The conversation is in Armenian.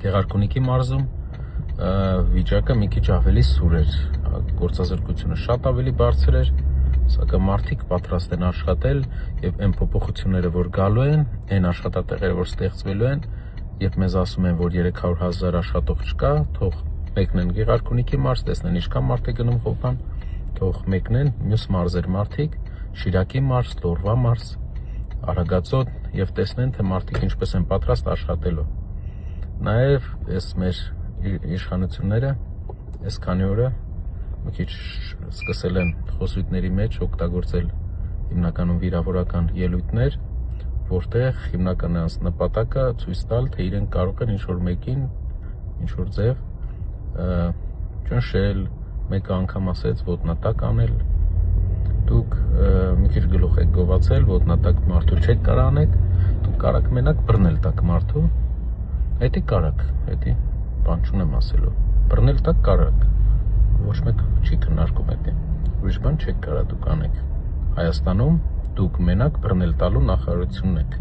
Գեղարքունիքի մարզում վիճակը մի քիչ ավելի սուր էր, գործազրկությունը շատ ավելի բարձր էր, սակայն մարդիկ պատրաստ են աշխատել եւ այն փոփոխությունները, որ գալու են, այն աշխատատեղերը, որ ստեղծվելու են, երբ մեզ ասում են, որ 300,000 աշխատող չկա, թող մեկնեն Գեղարքունիքի մարզ, տեսնեն ինչքան մարդ է գնում Խոփան, թող մեկնեն մյուս մարզեր մարդիկ, Շիրակի մարզ, Լոռվա մարզ, Արագածոտ եւ տեսնեն, թե մարդիկ ինչպես են պատրաստ աշխատելու։ Նաեւ այս մեր իշխանությունները այս քանի օրը մի քիչ սկսել են խոսույթների մեջ օգտագործել հիմնականում վիրավորական ելույթներ, որտեղ հիմնական նպատակը ցույց տալ, թե իրենք կարող են ինչ-որ մեկին, ինչ-որ ձև ճնշել, մեկը անգամ ասեց ոտնատակ անել, դուք մի քիչ գլուխ եք գովացել, ոտնատակ մարդու չեք կարող անեք, դուք կարող եք մենակ բռնել տակ մարդու, հետի կարակ, հետի բան չունեմ ասելու, բռնել տակ կարակ, ոչ մեկ չի քննարկում հետի, ուրիշ բան չեք կարող դուք անեք, Հայաստանում դուք մենակ բռնել տալու նախարարությունն եք,